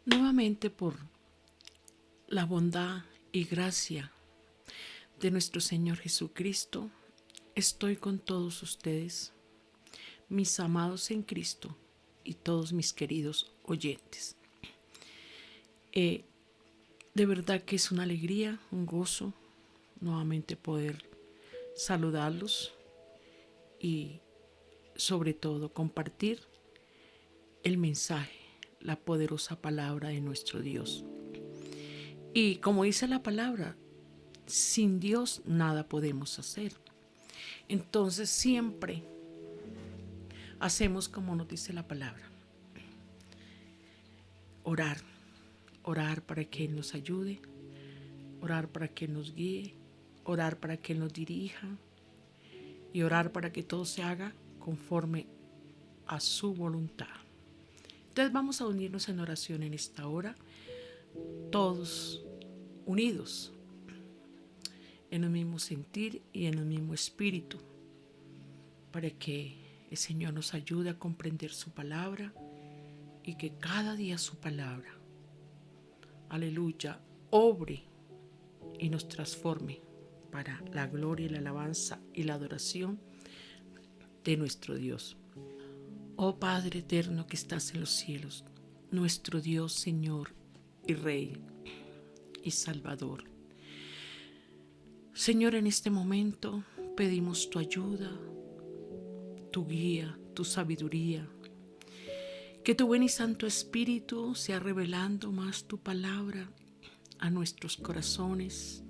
Nuevamente por la bondad y gracia de nuestro Señor Jesucristo, estoy con todos ustedes, mis amados en Cristo y todos mis queridos oyentes. De verdad que es una alegría, un gozo nuevamente poder saludarlos y sobre todo compartir el mensaje, la poderosa palabra de nuestro Dios. Y como dice la palabra, sin Dios nada podemos hacer. Entonces siempre hacemos como nos dice la palabra. Orar, orar para que Él nos ayude, orar para que Él nos guíe, orar para que Él nos dirija y orar para que todo se haga conforme a su voluntad. Entonces vamos a unirnos en oración en esta hora, todos unidos en el mismo sentir y en el mismo espíritu, para que el Señor nos ayude a comprender su palabra y que cada día su palabra, aleluya, obre y nos transforme para la gloria y la alabanza y la adoración de nuestro Dios. Oh Padre eterno que estás en los cielos, nuestro Dios, Señor y Rey y Salvador. Señor, en este momento pedimos tu ayuda, tu guía, tu sabiduría. Que tu buen y santo Espíritu sea revelando más tu palabra a nuestros corazones,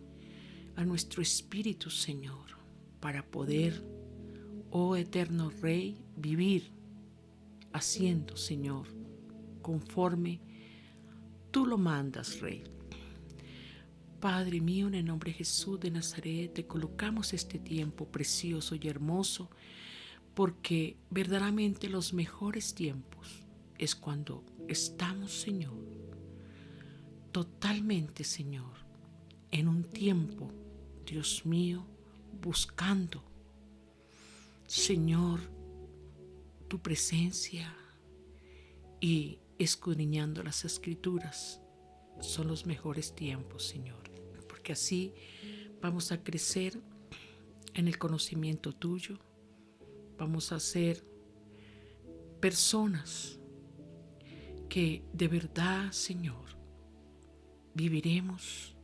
a nuestro espíritu, Señor, para poder, oh eterno Rey, vivir haciendo, Señor, conforme tú lo mandas, Rey. Padre mío, en el nombre de Jesús de Nazaret, te colocamos este tiempo precioso y hermoso, porque verdaderamente los mejores tiempos es cuando estamos, Señor, totalmente, Señor, en un tiempo, Dios mío, buscando, Señor, tu presencia y escudriñando las Escrituras. Son los mejores tiempos, Señor, porque así vamos a crecer en el conocimiento tuyo, vamos a ser personas que de verdad, Señor, viviremos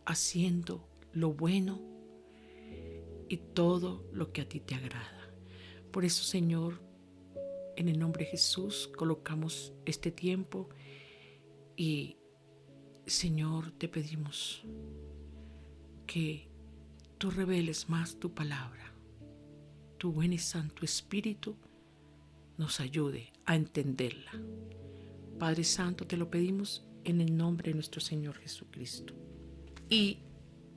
haciendo lo bueno y todo lo que a ti te agrada. Por eso, Señor, en el nombre de Jesús colocamos este tiempo y, Señor, te pedimos que tú reveles más tu palabra. Tu buen y santo Espíritu nos ayude a entenderla. Padre Santo, te lo pedimos en el nombre de nuestro Señor Jesucristo. Y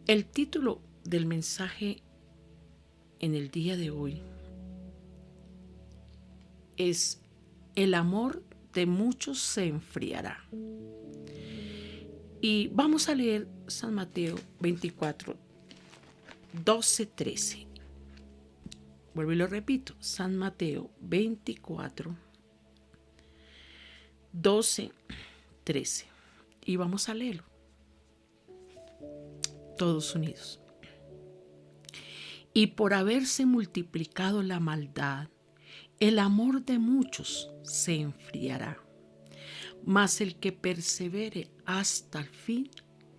el título del mensaje en el día de hoy es: el amor de muchos se enfriará. Y vamos a leer San Mateo 24, 12, 13. Vuelvo y lo repito, San Mateo 24, 12, 13. Y vamos a leerlo todos unidos. Y por haberse multiplicado la maldad, el amor de muchos se enfriará. Mas el que persevere hasta el fin,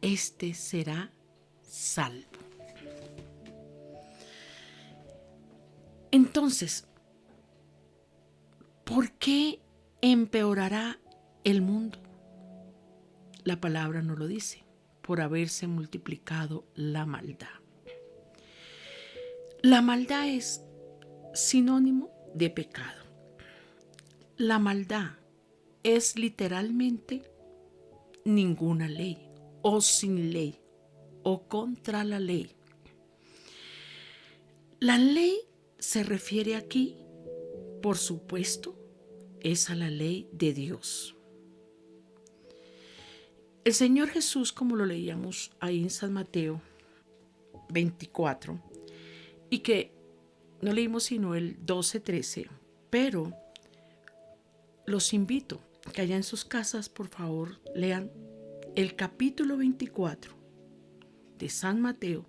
éste será salvo. Entonces, ¿por qué empeorará el mundo? La palabra nos lo dice: por haberse multiplicado la maldad. La maldad es sinónimo de pecado. La maldad es literalmente ninguna ley, o sin ley, o contra la ley. La ley se refiere aquí, por supuesto, es a la ley de Dios. El Señor Jesús, como lo leíamos ahí en San Mateo 24, y que no leímos sino el 12, 13, pero los invito que allá en sus casas, por favor, lean el capítulo 24 de San Mateo,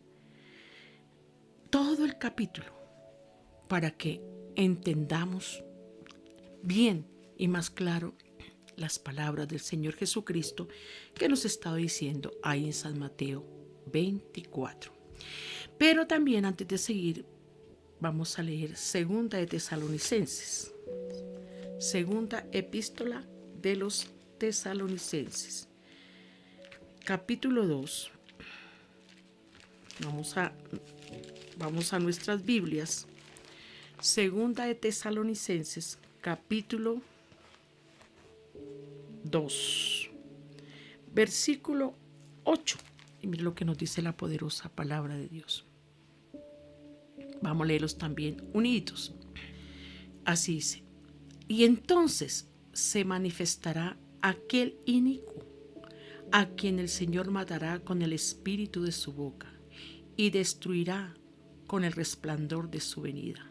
todo el capítulo, para que entendamos bien y más claro las palabras del Señor Jesucristo que nos está diciendo ahí en San Mateo 24. Pero también antes de seguir, vamos a leer Segunda de Tesalonicenses. Segunda epístola de los Tesalonicenses. Capítulo 2. Vamos a nuestras Biblias. Segunda de Tesalonicenses, capítulo 2, versículo 8. Y mire lo que nos dice la poderosa palabra de Dios. Vamos a leerlos también unidos. Así dice: y entonces se manifestará aquel inicuo, a quien el Señor matará con el espíritu de su boca y destruirá con el resplandor de su venida.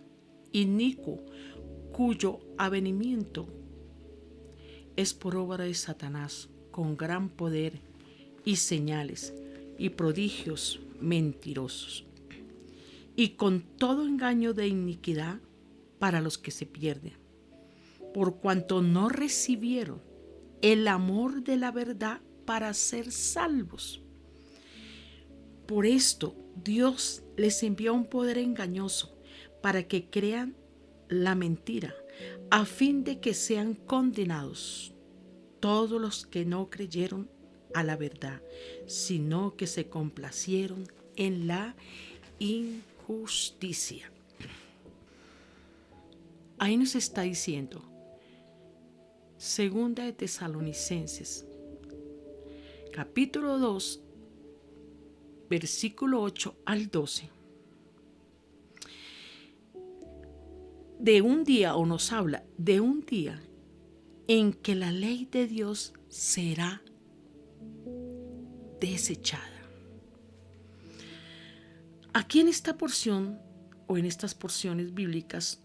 Inicuo, cuyo avenimiento es por obra de Satanás, con gran poder y señales y prodigios mentirosos, y con todo engaño de iniquidad para los que se pierden, por cuanto no recibieron el amor de la verdad para ser salvos. Por esto Dios les envió un poder engañoso para que crean la mentira, a fin de que sean condenados todos los que no creyeron a la verdad, sino que se complacieron en la injusticia. Ahí nos está diciendo, Segunda de Tesalonicenses, capítulo 2, versículo 8 al 12, de un día, o nos habla de un día en que la ley de Dios será desechada. Aquí en esta porción, o en estas porciones bíblicas,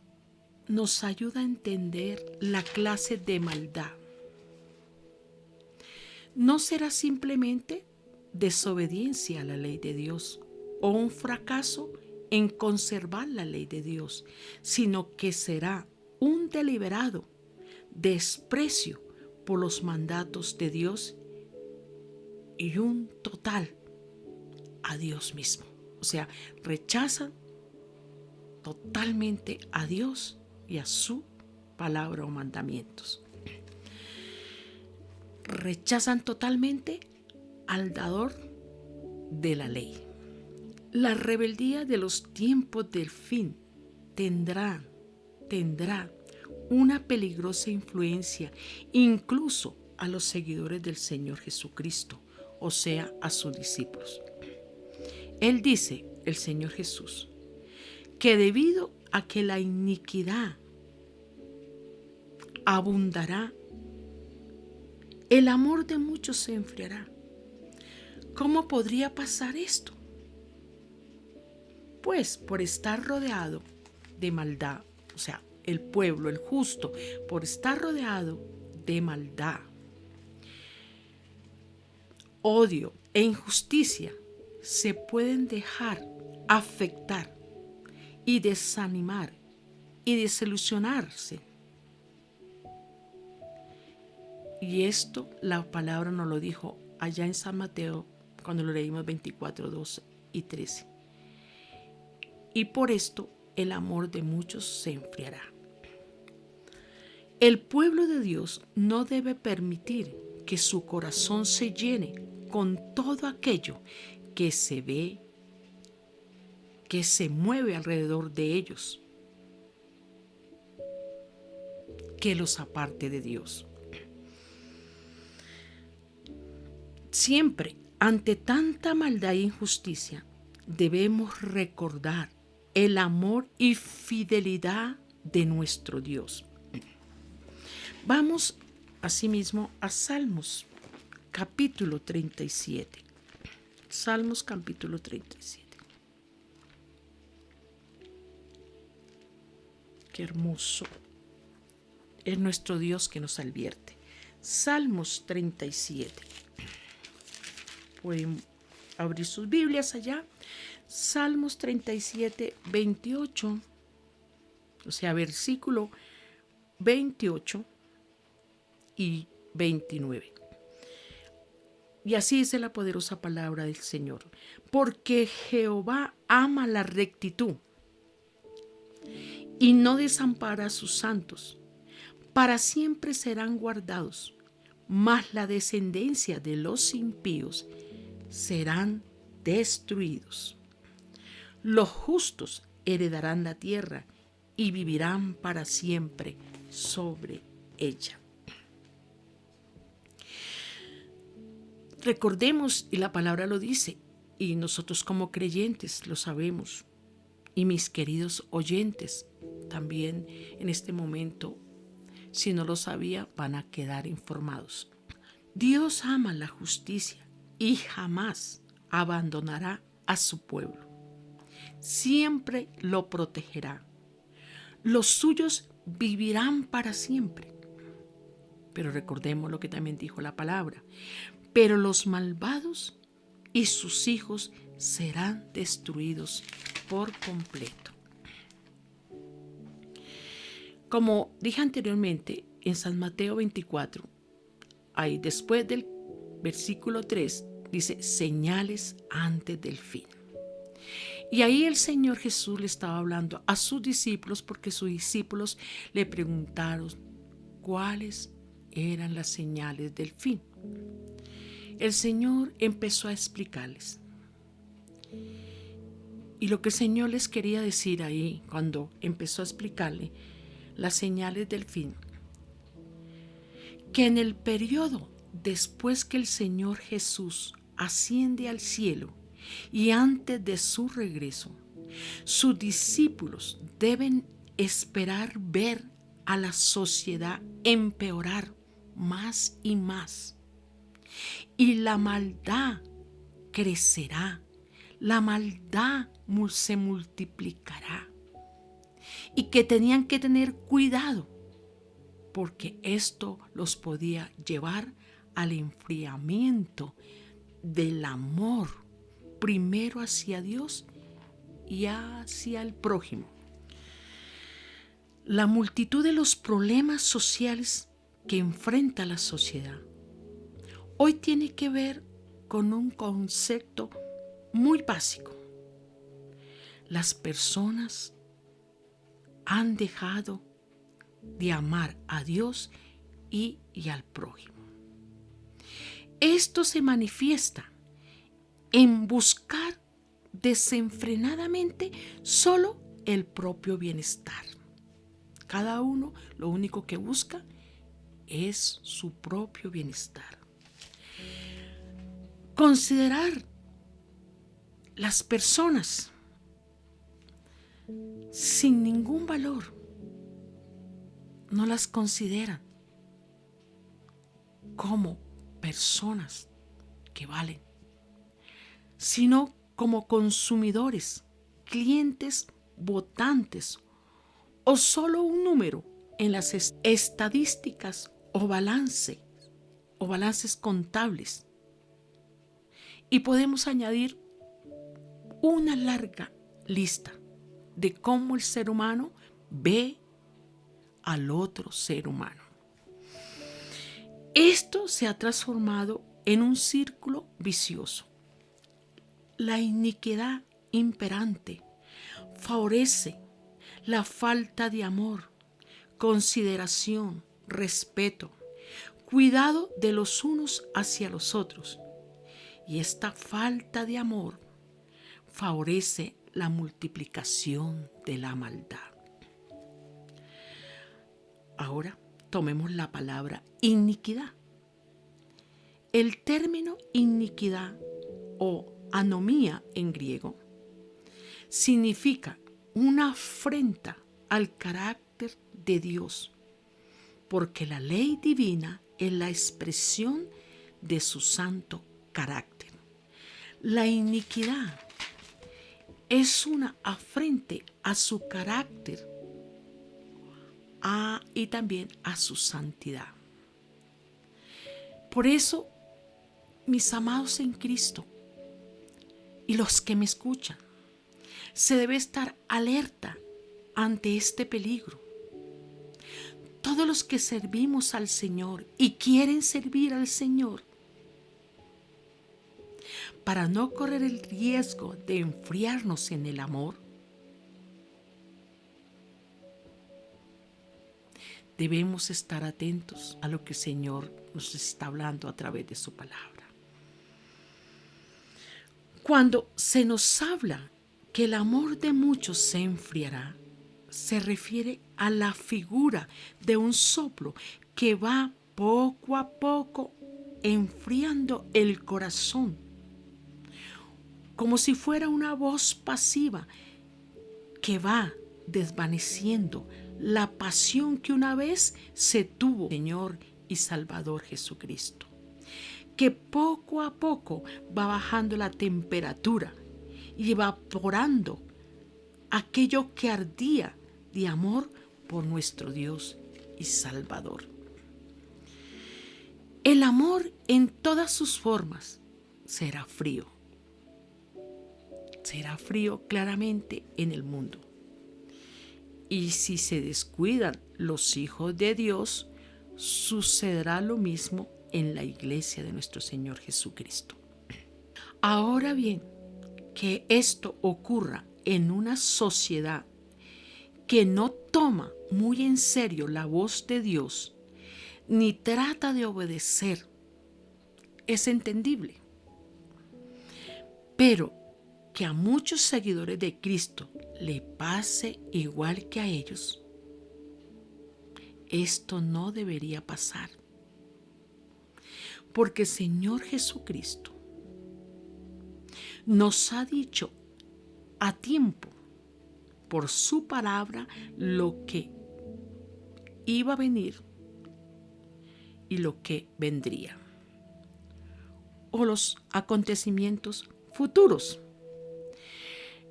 nos ayuda a entender la clase de maldad. No será simplemente desobediencia a la ley de Dios o un fracaso en conservar la ley de Dios, sino que será un deliberado desprecio por los mandatos de Dios y un total a Dios mismo. O sea, rechazan totalmente a Dios y a su palabra o mandamientos. Rechazan totalmente al dador de la ley. La rebeldía de los tiempos del fin tendrá una peligrosa influencia incluso a los seguidores del Señor Jesucristo, o sea, a sus discípulos. Él dice, el Señor Jesús, que debido a que la iniquidad abundará, el amor de muchos se enfriará. ¿Cómo podría pasar esto? Pues por estar rodeado de maldad, o sea, el pueblo, el justo, por estar rodeado de maldad, odio e injusticia, se pueden dejar afectar y desanimar y desilusionarse. Y esto la palabra nos lo dijo allá en San Mateo cuando lo leímos 24, 12 y 13. Y por esto el amor de muchos se enfriará. El pueblo de Dios no debe permitir que su corazón se llene con todo aquello que se ve, que se mueve alrededor de ellos, que los aparte de Dios. Siempre, ante tanta maldad e injusticia, debemos recordar el amor y fidelidad de nuestro Dios. Vamos asimismo a Salmos, capítulo 37. Salmos, capítulo 37. Qué hermoso es nuestro Dios que nos advierte. Salmos 37. Pueden abrir sus Biblias allá. Salmos 37, 28, o sea, versículo 28 y 29. Y así dice la poderosa palabra del Señor. Porque Jehová ama la rectitud y no desampara a sus santos. Para siempre serán guardados, mas la descendencia de los impíos serán destruidos. Los justos heredarán la tierra y vivirán para siempre sobre ella. Recordemos, y la palabra lo dice, y nosotros como creyentes lo sabemos, y mis queridos oyentes también en este momento, si no lo sabía, van a quedar informados. Dios ama la justicia y jamás abandonará a su pueblo. Siempre lo protegerá. Los suyos vivirán para siempre. Pero recordemos lo que también dijo la palabra. Pero los malvados y sus hijos serán destruidos por completo. Como dije anteriormente, en San Mateo 24, ahí después del versículo 3, dice señales antes del fin. Y ahí el Señor Jesús le estaba hablando a sus discípulos porque sus discípulos le preguntaron cuáles eran las señales del fin. El Señor empezó a explicarles. Y lo que el Señor les quería decir ahí cuando empezó a explicarle las señales del fin, que en el periodo después que el Señor Jesús asciende al cielo y antes de su regreso, sus discípulos deben esperar ver a la sociedad empeorar más y más. Y la maldad crecerá, la maldad se multiplicará. Y que tenían que tener cuidado, porque esto los podía llevar al enfriamiento del amor, primero hacia Dios y hacia el prójimo. La multitud de los problemas sociales que enfrenta la sociedad hoy tiene que ver con un concepto muy básico. Las personas han dejado de amar a Dios y al prójimo. Esto se manifiesta en buscar desenfrenadamente solo el propio bienestar. Cada uno lo único que busca es su propio bienestar. Considerar las personas sin ningún valor, no las consideran como personas que valen, sino como consumidores, clientes, votantes o solo un número en las estadísticas o balances contables. Y podemos añadir una larga lista de cómo el ser humano ve al otro ser humano. Esto se ha transformado en un círculo vicioso. La iniquidad imperante favorece la falta de amor, consideración, respeto, cuidado de los unos hacia los otros. Y esta falta de amor favorece la multiplicación de la maldad. Ahora tomemos la palabra iniquidad. El término iniquidad o anomía en griego significa una afrenta al carácter de Dios, porque la ley divina es la expresión de su santo carácter. La iniquidad es una afrente a su carácter y también a su santidad. Por eso, mis amados en Cristo y los que me escuchan, se debe estar alerta ante este peligro. Todos los que servimos al Señor y quieren servir al Señor, para no correr el riesgo de enfriarnos en el amor, debemos estar atentos a lo que el Señor nos está hablando a través de su palabra. Cuando se nos habla que el amor de muchos se enfriará, se refiere a la figura de un soplo que va poco a poco enfriando el corazón, como si fuera una voz pasiva que va desvaneciendo la pasión que una vez se tuvo Señor y Salvador Jesucristo, que poco a poco va bajando la temperatura y evaporando aquello que ardía de amor por nuestro Dios y Salvador. El amor en todas sus formas será frío claramente en el mundo. Y si se descuidan los hijos de Dios, sucederá lo mismo en la iglesia de nuestro Señor Jesucristo. Ahora bien, que esto ocurra en una sociedad que no toma muy en serio la voz de Dios, ni trata de obedecer, es entendible. Pero que a muchos seguidores de Cristo le pase igual que a ellos, esto no debería pasar. Porque el Señor Jesucristo nos ha dicho a tiempo, por su palabra, lo que iba a venir y lo que vendría, o los acontecimientos futuros.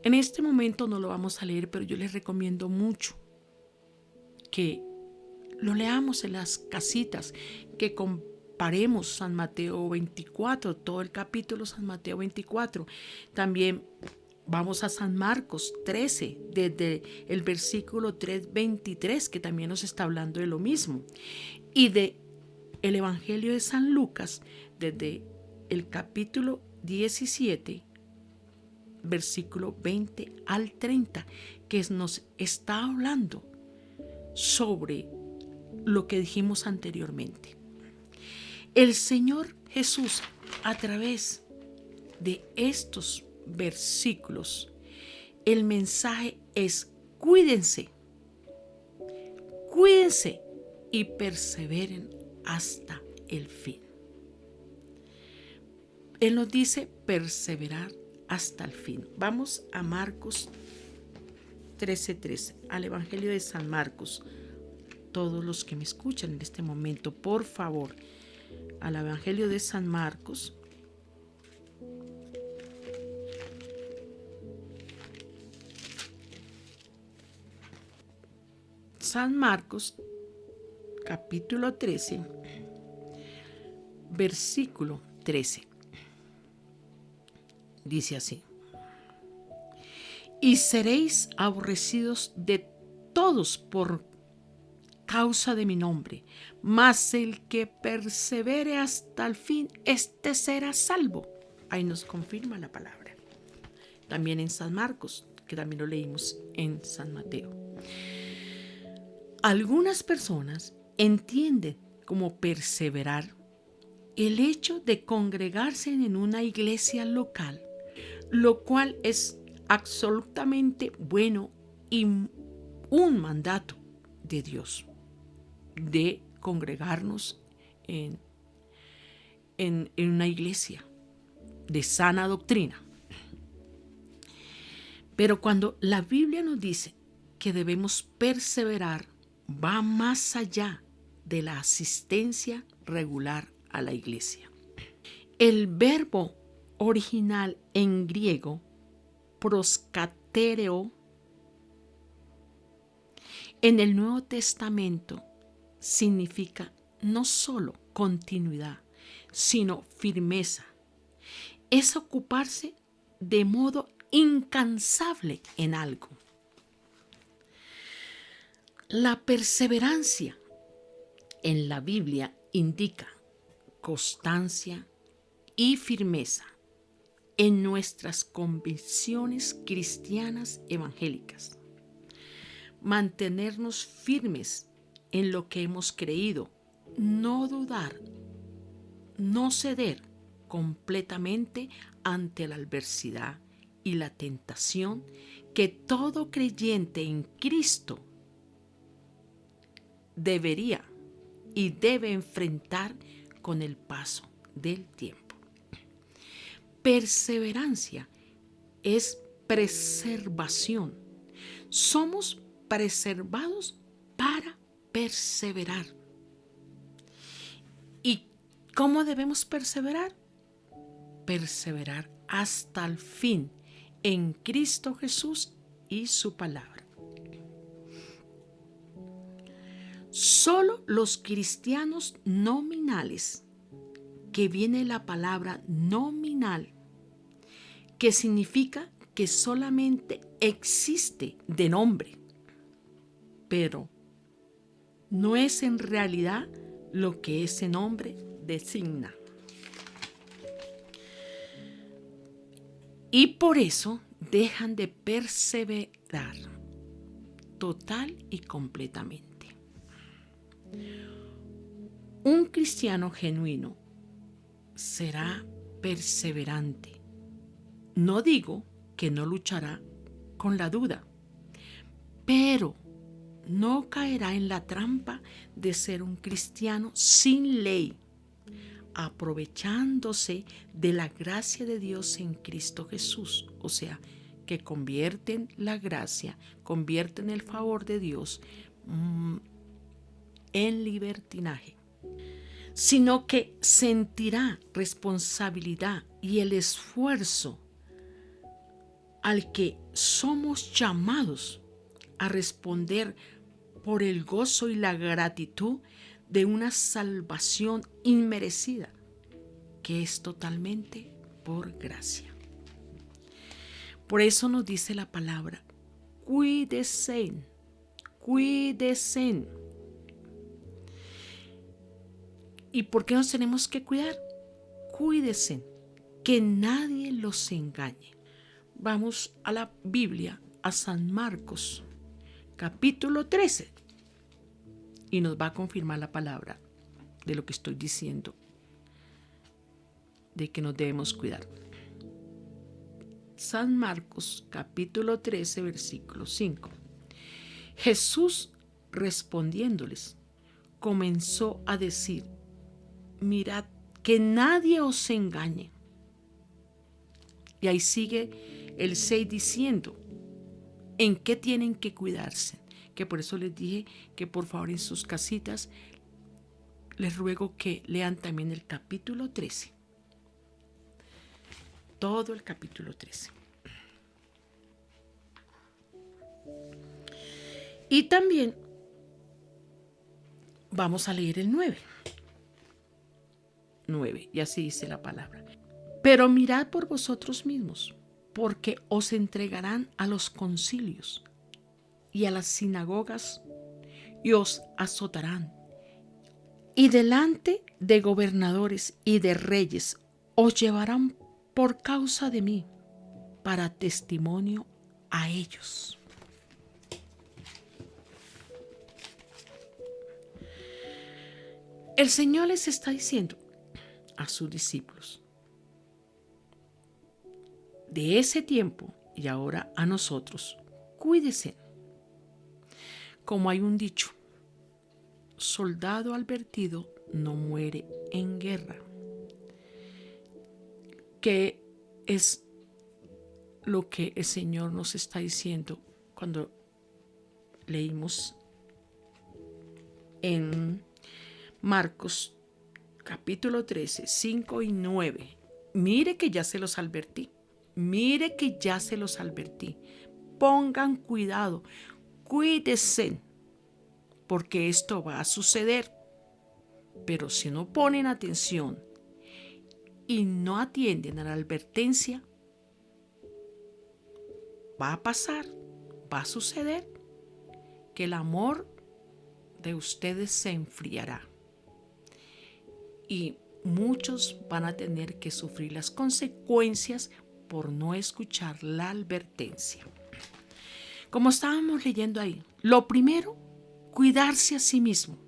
En este momento no lo vamos a leer, pero yo les recomiendo mucho que lo leamos en las casitas, que comparemos San Mateo 24, todo el capítulo San Mateo 24. También vamos a San Marcos 13, desde el versículo 3:23, que también nos está hablando de lo mismo. Y de el Evangelio de San Lucas, desde el capítulo 17, versículo 20 al 30, que nos está hablando sobre lo que dijimos anteriormente. El Señor Jesús, a través de estos versículos, el mensaje es: cuídense y perseveren hasta el fin. Él nos dice perseverar hasta el fin. Vamos a Marcos 13:13, al Evangelio de San Marcos. Todos los que me escuchan en este momento, por favor, al Evangelio de San Marcos. San Marcos, capítulo 13, versículo 13. Dice así: y seréis aborrecidos de todos por causa de mi nombre, mas el que persevere hasta el fin, éste será salvo. Ahí nos confirma la palabra. También en San Marcos, que también lo leímos en San Mateo. Algunas personas entienden como perseverar el hecho de congregarse en una iglesia local, lo cual es absolutamente bueno y un mandato de Dios, de congregarnos en una iglesia de sana doctrina. Pero cuando la Biblia nos dice que debemos perseverar, va más allá de la asistencia regular a la iglesia. El verbo original en griego, proskatereo, en el Nuevo Testamento significa no solo continuidad, sino firmeza. Es ocuparse de modo incansable en algo. La perseverancia en la Biblia indica constancia y firmeza en nuestras convicciones cristianas evangélicas. Mantenernos firmes en lo que hemos creído, no dudar, no ceder completamente ante la adversidad y la tentación que todo creyente en Cristo debería y debe enfrentar con el paso del tiempo. Perseverancia es preservación. Somos preservados para perseverar. ¿Y cómo debemos perseverar? Perseverar hasta el fin en Cristo Jesús y su palabra. Solo los cristianos nominales, que viene la palabra nominal, que significa que solamente existe de nombre, pero no es en realidad lo que ese nombre designa. Y por eso dejan de perseverar total y completamente. Un cristiano genuino será perseverante. No digo que no luchará con la duda, pero no caerá en la trampa de ser un cristiano sin ley, aprovechándose de la gracia de Dios en Cristo Jesús. O sea, que convierten la gracia, convierten el favor de Dios en libertinaje, sino que sentirá responsabilidad y el esfuerzo al que somos llamados a responder por el gozo y la gratitud de una salvación inmerecida, que es totalmente por gracia. Por eso nos dice la palabra, cuídense, cuídense. ¿Y por qué nos tenemos que cuidar? Cuídense, que nadie los engañe. Vamos a la Biblia, a San Marcos, capítulo 13, y nos va a confirmar la palabra de lo que estoy diciendo, de que nos debemos cuidar. San Marcos, capítulo 13, versículo 5. Jesús, respondiéndoles, comenzó a decir, mirad que nadie os engañe. Y ahí sigue el 6 diciendo, ¿en qué tienen que cuidarse? Que por eso les dije que por favor en sus casitas les ruego que lean también el capítulo 13. Todo el capítulo 13. Y también vamos a leer el 9. 9, y así dice la palabra. Pero mirad por vosotros mismos, porque os entregarán a los concilios y a las sinagogas y os azotarán. Y delante de gobernadores y de reyes os llevarán por causa de mí, para testimonio a ellos. El Señor les está diciendo a sus discípulos de ese tiempo y ahora a nosotros, cuídense. Como hay un dicho, soldado advertido no muere en guerra, que es lo que el Señor nos está diciendo cuando leímos en Marcos capítulo 13, 5 y 9. Mire que ya se los advertí. Mire que ya se los advertí. Pongan cuidado. Cuídense. Porque esto va a suceder. Pero si no ponen atención y no atienden a la advertencia, va a pasar, va a suceder que el amor de ustedes se enfriará y muchos van a tener que sufrir las consecuencias por no escuchar la advertencia. Como estábamos leyendo ahí, lo primero, cuidarse a sí mismo.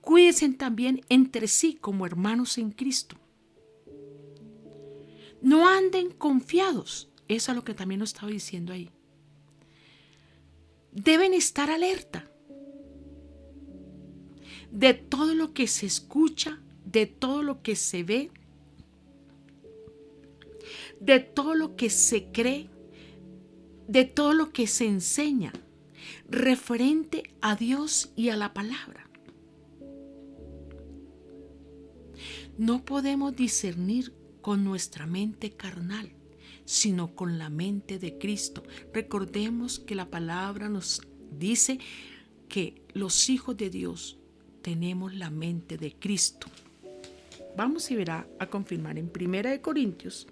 Cuídense también entre sí como hermanos en Cristo. No anden confiados. Eso es lo que también nos estaba diciendo ahí. Deben estar alerta de todo lo que se escucha, de todo lo que se ve, de todo lo que se cree, de todo lo que se enseña referente a Dios y a la palabra. No podemos discernir con nuestra mente carnal, sino con la mente de Cristo. Recordemos que la palabra nos dice que los hijos de Dios tenemos la mente de Cristo. Vamos y verá a confirmar en 1 Corintios,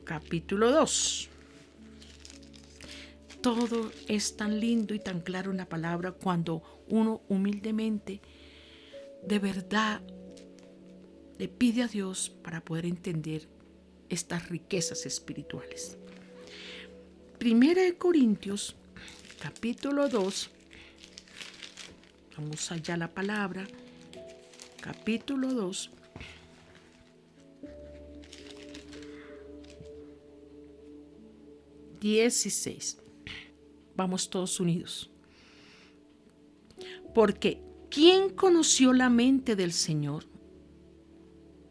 capítulo 2. Todo es tan lindo y tan claro en la palabra cuando uno humildemente, de verdad, le pide a Dios para poder entender estas riquezas espirituales. 1 Corintios, capítulo 2. Vamos allá a la palabra. Capítulo 2. (16). Vamos todos unidos. Porque ¿quién conoció la mente del Señor?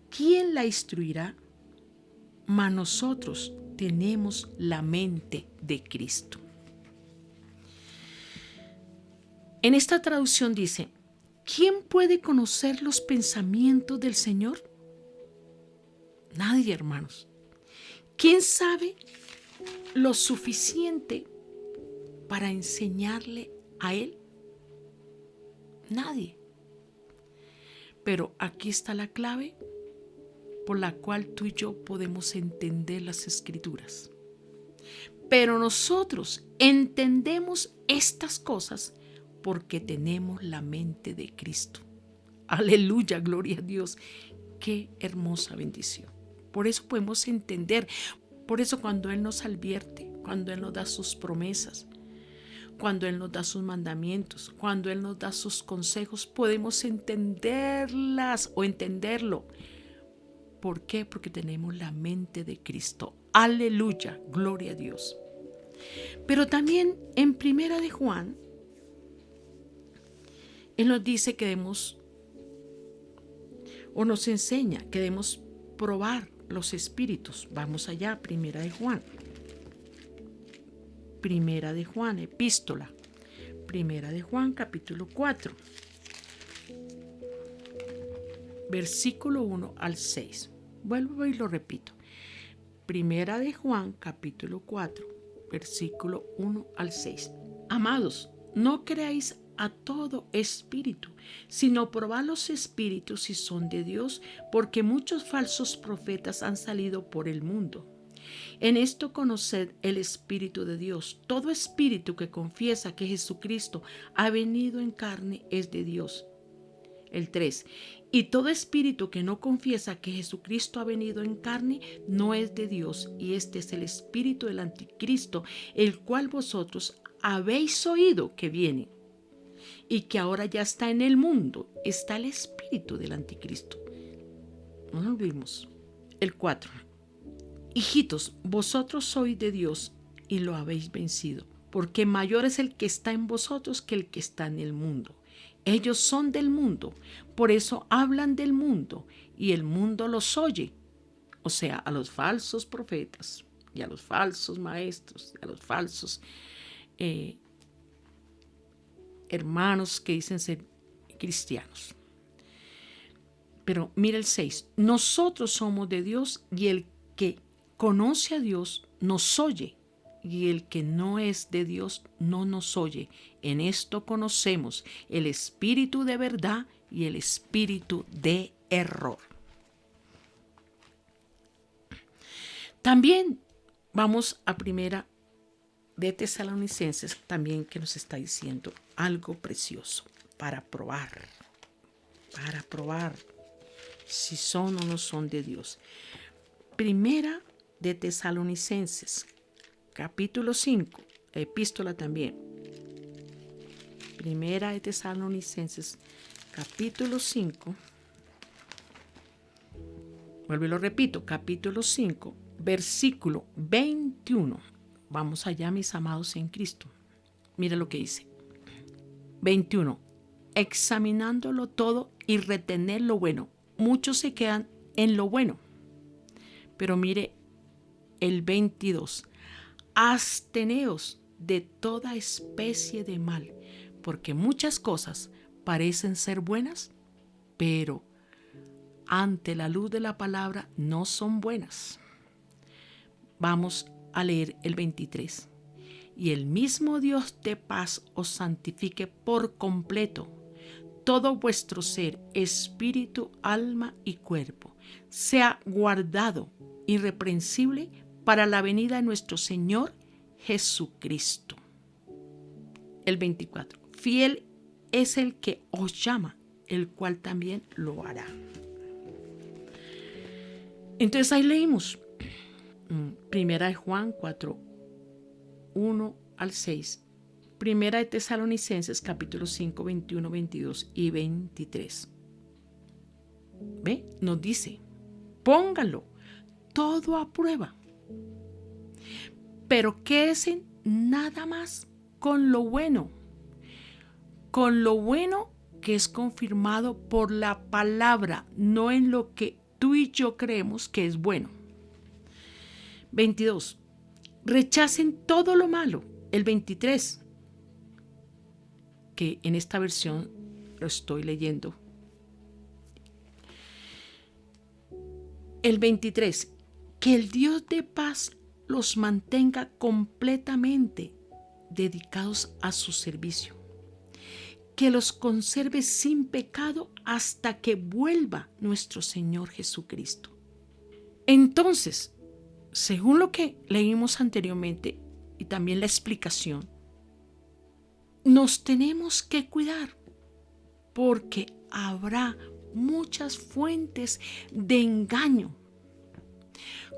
¿Quién la instruirá? Mas nosotros tenemos la mente de Cristo. En esta traducción dice, ¿quién puede conocer los pensamientos del Señor? Nadie, hermanos. ¿Quién sabe lo suficiente para enseñarle a Él? Nadie. Pero aquí está la clave por la cual tú y yo podemos entender las Escrituras. Pero nosotros entendemos estas cosas porque tenemos la mente de Cristo. Aleluya, gloria a Dios. Qué hermosa bendición. Por eso podemos entender. Por eso cuando Él nos advierte, cuando Él nos da sus promesas, cuando Él nos da sus mandamientos, cuando Él nos da sus consejos, podemos entenderlas o entenderlo. ¿Por qué? Porque tenemos la mente de Cristo. Aleluya, gloria a Dios. Pero también en 1 de Juan, Él nos dice que debemos, o nos enseña que debemos probar los espíritus. Vamos allá, 1 de Juan. 1 de Juan, epístola. 1 de Juan, capítulo 4. Versículo 1 al 6. Vuelvo y lo repito. 1 de Juan, capítulo 4, versículo 1 al 6. Amados, no creáis a todo espíritu, sino probad los espíritus si son de Dios, porque muchos falsos profetas han salido por el mundo. En esto conoced el Espíritu de Dios. Todo espíritu que confiesa que Jesucristo ha venido en carne es de Dios. El 3. Y todo espíritu que no confiesa que Jesucristo ha venido en carne no es de Dios, y este es el espíritu del anticristo, el cual vosotros habéis oído que viene y que ahora ya está en el mundo. Está el espíritu del anticristo. No lo olvidemos. El 4. Hijitos, vosotros sois de Dios y lo habéis vencido, porque mayor es el que está en vosotros que el que está en el mundo. Ellos son del mundo, por eso hablan del mundo y el mundo los oye. O sea, a los falsos profetas y a los falsos maestros, y a los falsos hermanos que dicen ser cristianos. Pero mira el 6. Nosotros somos de Dios y el que conoce a Dios nos oye. Y el que no es de Dios no nos oye. En esto conocemos el espíritu de verdad y el espíritu de error. También vamos a primera de Tesalonicenses, también que nos está diciendo algo precioso para probar si son o no son de Dios. Primera de Tesalonicenses, capítulo 5, epístola también. Primera de Tesalonicenses, capítulo 5. Vuelvo y lo repito, capítulo 5, versículo 21. Vamos allá, mis amados en Cristo. Mira lo que dice. 21. Examinándolo todo y retener lo bueno. Muchos se quedan en lo bueno. Pero mire el 22. Absteneos de toda especie de mal, porque muchas cosas parecen ser buenas, pero ante la luz de la palabra no son buenas. Vamos a leer el 23. Y el mismo Dios de paz os santifique por completo. Todo vuestro ser, espíritu, alma y cuerpo, sea guardado irreprensible para la venida de nuestro Señor Jesucristo. El 24. Fiel es el que os llama, el cual también lo hará. Entonces ahí leímos. Primera de Juan 4, 1 al 6. Primera de Tesalonicenses capítulo 5, 21, 22 y 23. ¿Ve? Nos dice, pónganlo todo a prueba. Pero quédense nada más con lo bueno. Con lo bueno que es confirmado por la palabra, no en lo que tú y yo creemos que es bueno. 22. Rechacen todo lo malo. El 23, que en esta versión lo estoy leyendo. El 23. Que el Dios de paz los mantenga completamente dedicados a su servicio. Que los conserve sin pecado hasta que vuelva nuestro Señor Jesucristo. Entonces, según lo que leímos anteriormente y también la explicación, nos tenemos que cuidar porque habrá muchas fuentes de engaño.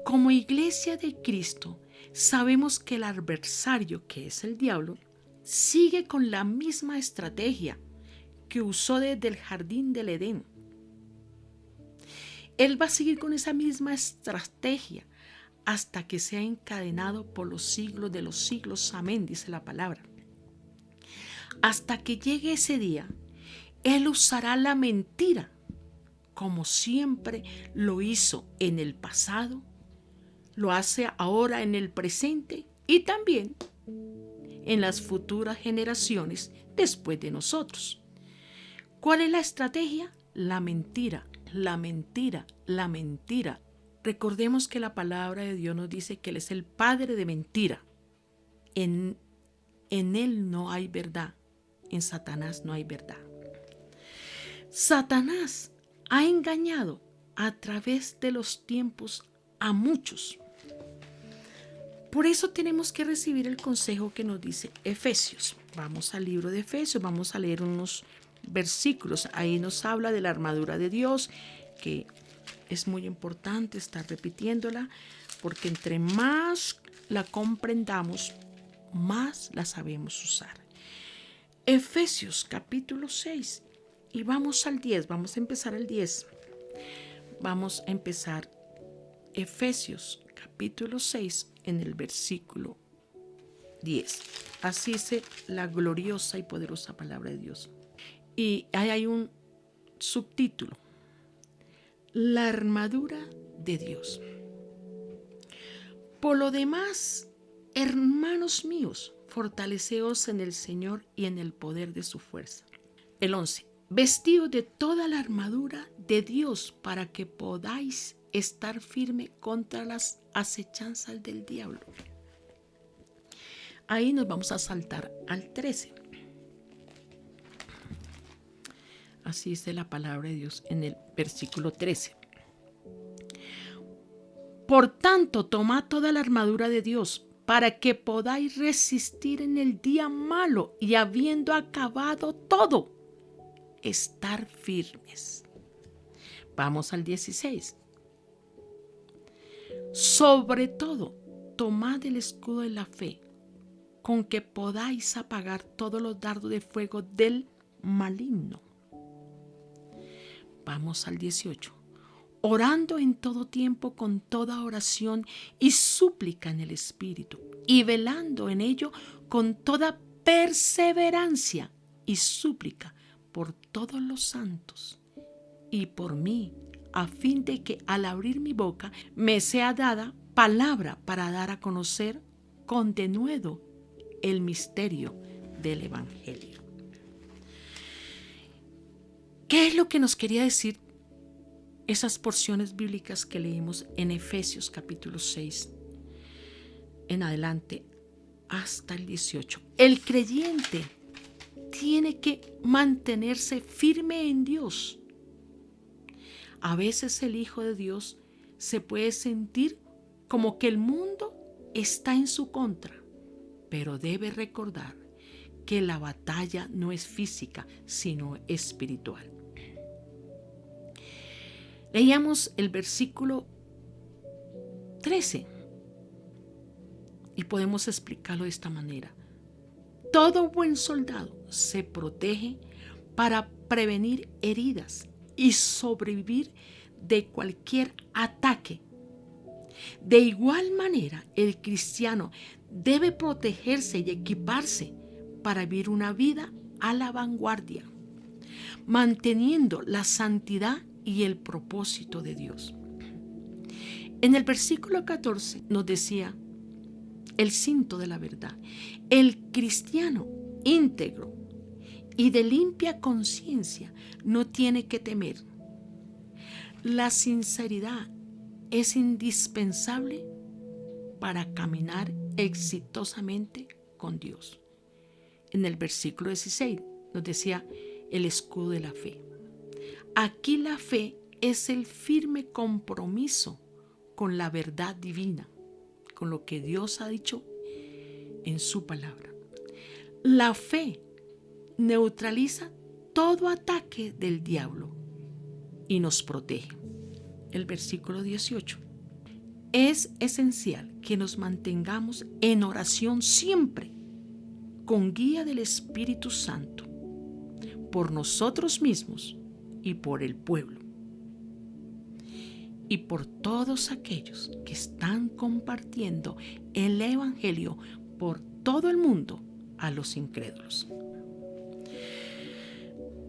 Como iglesia de Cristo, sabemos que el adversario, que es el diablo, sigue con la misma estrategia que usó desde el jardín del Edén. Él va a seguir con esa misma estrategia hasta que sea encadenado por los siglos de los siglos. Amén, dice la palabra. Hasta que llegue ese día, Él usará la mentira, como siempre lo hizo en el pasado, lo hace ahora en el presente y también en las futuras generaciones después de nosotros. ¿Cuál es la estrategia? La mentira, la mentira, la mentira. Recordemos que la palabra de Dios nos dice que Él es el padre de mentira. En Él no hay verdad. En Satanás no hay verdad. Satanás ha engañado a través de los tiempos a muchos. Por eso tenemos que recibir el consejo que nos dice Efesios. Vamos al libro de Efesios, vamos a leer unos versículos. Ahí nos habla de la armadura de Dios, que es muy importante estar repitiéndola, porque entre más la comprendamos, más la sabemos usar. Efesios capítulo 6 y vamos al 10, vamos a empezar el 10. Vamos a empezar Efesios capítulo 6 en el versículo 10. Así dice la gloriosa y poderosa palabra de Dios. Y ahí hay un subtítulo: la armadura de Dios. Por lo demás, hermanos míos, fortaleceos en el Señor y en el poder de su fuerza. El 11. Vestidos de toda la armadura de Dios para que podáis estar firme contra las acechanzas del diablo. Ahí nos vamos a saltar al 13. Así dice la palabra de Dios en el versículo 13. Por tanto, tomad toda la armadura de Dios para que podáis resistir en el día malo y habiendo acabado todo, estar firmes. Vamos al 16. Sobre todo, tomad el escudo de la fe, con que podáis apagar todos los dardos de fuego del maligno. Vamos al 18. Orando en todo tiempo con toda oración y súplica en el Espíritu, y velando en ello con toda perseverancia y súplica por todos los santos y por mí, a fin de que al abrir mi boca me sea dada palabra para dar a conocer con denuedo el misterio del Evangelio. ¿Qué es lo que nos quería decir esas porciones bíblicas que leímos en Efesios capítulo 6 en adelante hasta el 18? El creyente tiene que mantenerse firme en Dios. A veces el Hijo de Dios se puede sentir como que el mundo está en su contra, pero debe recordar que la batalla no es física, sino espiritual. Leíamos el versículo 13 y podemos explicarlo de esta manera. Todo buen soldado se protege para prevenir heridas y sobrevivir de cualquier ataque. De igual manera, el cristiano debe protegerse y equiparse para vivir una vida a la vanguardia, manteniendo la santidad y el propósito de Dios. En el versículo 14 nos decía el cinto de la verdad. El cristiano íntegro y de limpia conciencia no tiene que temer. La sinceridad es indispensable para caminar exitosamente con Dios. En el versículo 16 nos decía el escudo de la fe. Aquí la fe es el firme compromiso con la verdad divina, con lo que Dios ha dicho en su palabra. La fe neutraliza todo ataque del diablo y nos protege. El versículo 18. Es esencial que nos mantengamos en oración siempre, con guía del Espíritu Santo, por nosotros mismos y por el pueblo, y por todos aquellos que están compartiendo el Evangelio por todo el mundo a los incrédulos.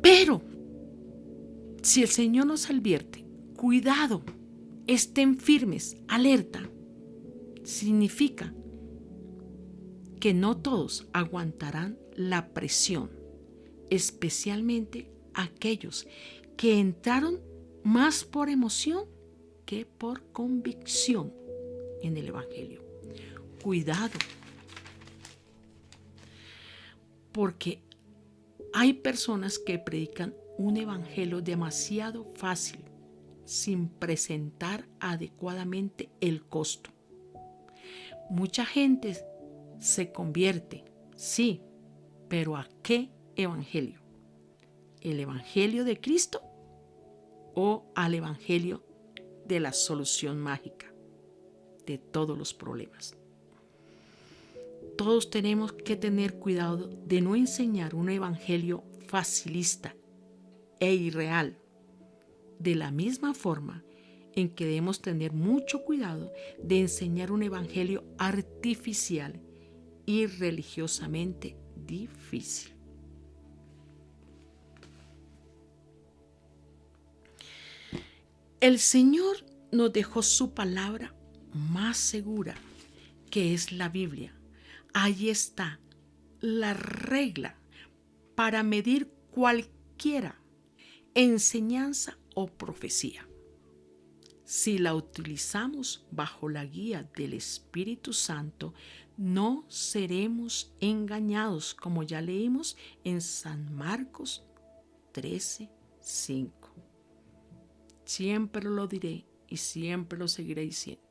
Pero si el Señor nos advierte, cuidado, estén firmes, alerta, significa que no todos aguantarán la presión, especialmente aquellos que entraron más por emoción que por convicción en el Evangelio. Cuidado, porque hay personas que predican un evangelio demasiado fácil, sin presentar adecuadamente el costo. Mucha gente se convierte, sí, pero ¿a qué evangelio? ¿El evangelio de Cristo o al evangelio de la solución mágica de todos los problemas? Todos tenemos que tener cuidado de no enseñar un evangelio facilista e irreal, de la misma forma en que debemos tener mucho cuidado de enseñar un evangelio artificial y religiosamente difícil. El Señor nos dejó su palabra más segura, que es la Biblia. Ahí está la regla para medir cualquiera enseñanza o profecía. Si la utilizamos bajo la guía del Espíritu Santo, no seremos engañados, como ya leímos en San Marcos 13, 5. Siempre lo diré y siempre lo seguiré diciendo.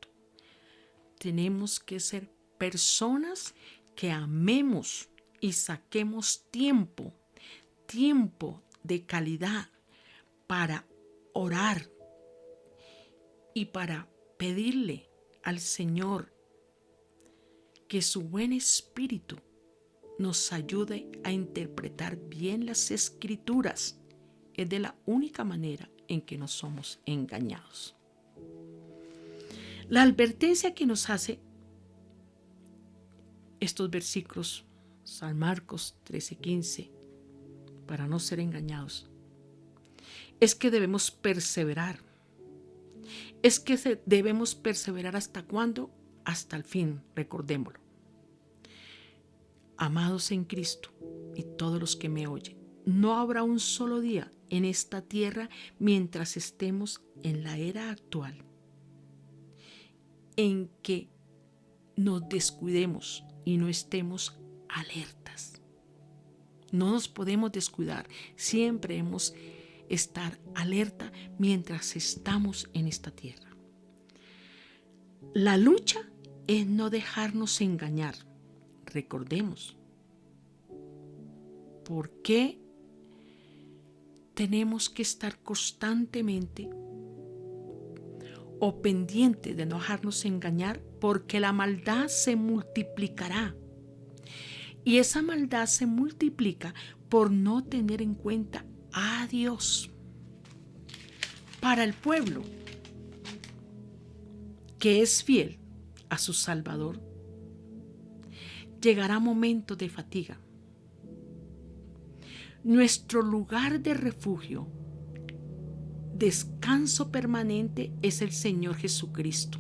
Tenemos que ser personas que amemos y saquemos tiempo de calidad para orar y para pedirle al Señor que su buen espíritu nos ayude a interpretar bien las Escrituras. Es de la única manera en que no somos engañados. La advertencia que nos hace estos versículos, San Marcos 13:15, para no ser engañados, es que debemos perseverar. Es que debemos perseverar ¿hasta cuándo? Hasta el fin, recordémoslo. Amados en Cristo y todos los que me oyen, no habrá un solo día en esta tierra mientras estemos en la era actual en que nos descuidemos y no estemos alertas. No nos podemos descuidar, siempre hemos estar alerta mientras estamos en esta tierra. La lucha es no dejarnos engañar. Recordemos, ¿por qué tenemos que estar constantemente o pendiente de no dejarnos engañar? Porque la maldad se multiplicará. Y esa maldad se multiplica por no tener en cuenta a Dios. Para el pueblo que es fiel a su Salvador, llegará momentos de fatiga. Nuestro lugar de refugio, descanso permanente, es el Señor Jesucristo.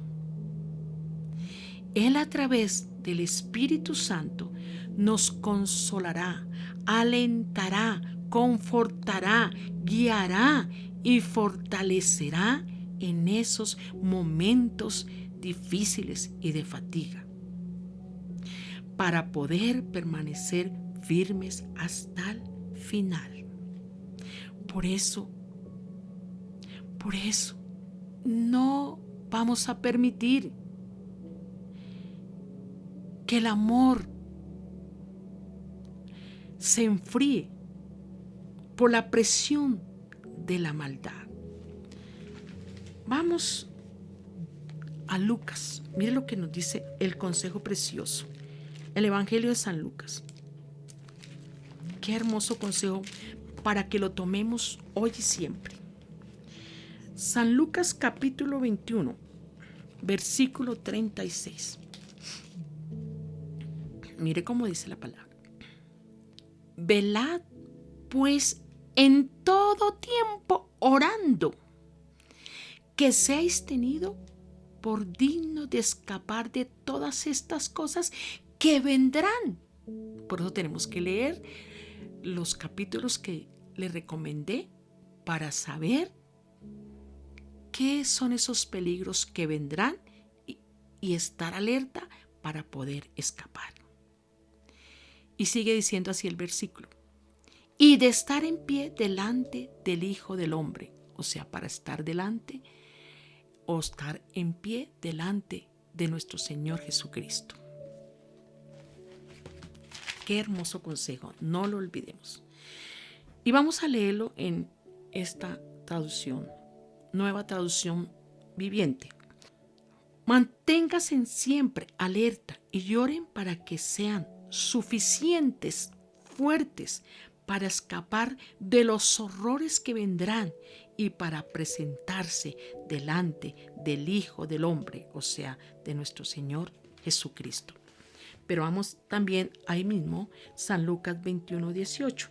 Él, a través del Espíritu Santo, nos consolará, alentará, confortará, guiará y fortalecerá en esos momentos difíciles y de fatiga, para poder permanecer firmes hasta el final. Por eso, no vamos a permitir que el amor se enfríe por la presión de la maldad. Vamos a Lucas. Mire lo que nos dice el consejo precioso. El Evangelio de San Lucas. Qué hermoso consejo para que lo tomemos hoy y siempre. San Lucas capítulo 21, versículo 36. Mire cómo dice la palabra. Velad pues en todo tiempo orando, que seáis tenido por digno de escapar de todas estas cosas que vendrán. Por eso tenemos que leer los capítulos que le recomendé para saber qué son esos peligros que vendrán y estar alerta para poder escapar. Y sigue diciendo así el versículo. Y de estar en pie delante del Hijo del Hombre. O sea, para estar delante o estar en pie delante de nuestro Señor Jesucristo. Qué hermoso consejo, no lo olvidemos. Y vamos a leerlo en esta traducción, Nueva Traducción Viviente. Manténganse siempre alerta y oren para que sean suficientes, fuertes, para escapar de los horrores que vendrán y para presentarse delante del Hijo del Hombre, o sea, de nuestro Señor Jesucristo. Pero vamos también ahí mismo, San Lucas 21:18.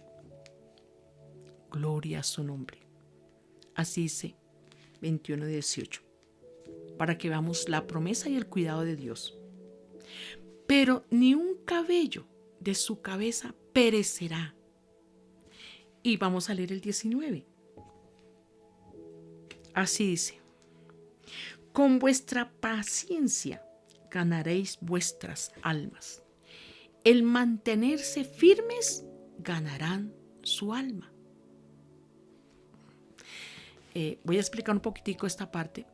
Gloria a su nombre. Así dice 21:18. Para que veamos la promesa y el cuidado de Dios. Pero ni un cabello de su cabeza perecerá. Y vamos a leer el 19. Así dice. Con vuestra paciencia ganaréis vuestras almas. El mantenerse firmes ganarán su alma. voy a explicar un poquitico esta parte.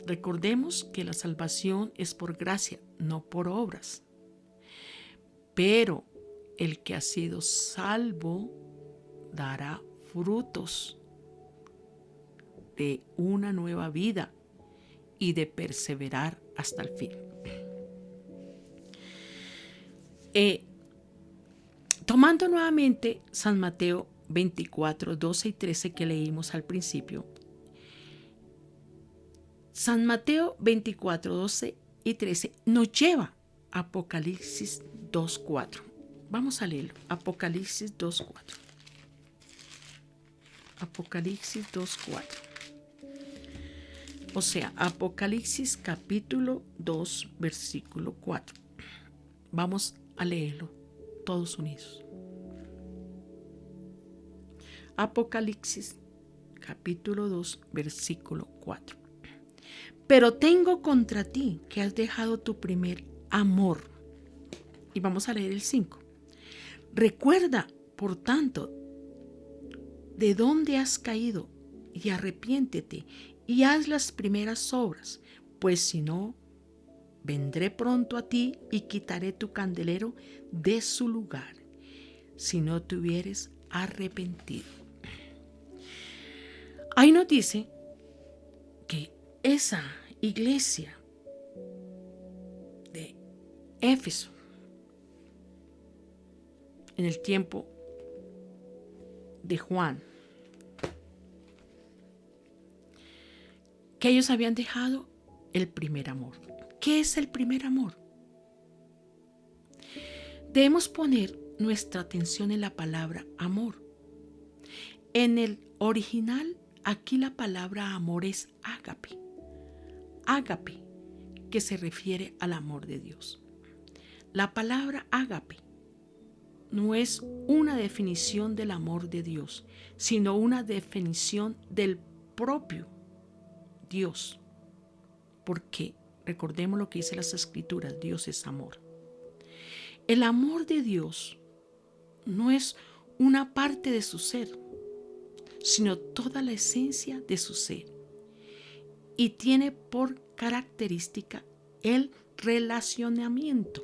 Recordemos que la salvación es por gracia, no por obras. Pero el que ha sido salvo dará frutos de una nueva vida y de perseverar hasta el fin. Tomando nuevamente San Mateo 24, 12 y 13 que leímos al principio, San Mateo 24, 12 y 13 nos lleva a Apocalipsis 2, 4. Vamos a leerlo. Apocalipsis 2, 4. Apocalipsis 2, 4. O sea, Apocalipsis capítulo 2, versículo 4. Vamos a leerlo todos unidos. Apocalipsis capítulo 2, versículo 4. Pero tengo contra ti que has dejado tu primer amor. Y vamos a leer el 5. Recuerda, por tanto, de dónde has caído y arrepiéntete y haz las primeras obras, pues si no, vendré pronto a ti y quitaré tu candelero de su lugar, si no te hubieres arrepentido. Ahí nos dice que esa iglesia de Éfeso, en el tiempo de Juan, que ellos habían dejado el primer amor. ¿Qué es el primer amor? Debemos poner nuestra atención en la palabra amor. En el original, aquí la palabra amor es ágape. Ágape, que se refiere al amor de Dios. La palabra ágape no es una definición del amor de Dios, sino una definición del propio Dios. Porque recordemos lo que dice las Escrituras, Dios es amor. El amor de Dios no es una parte de su ser, sino toda la esencia de su ser. Y tiene por característica el relacionamiento.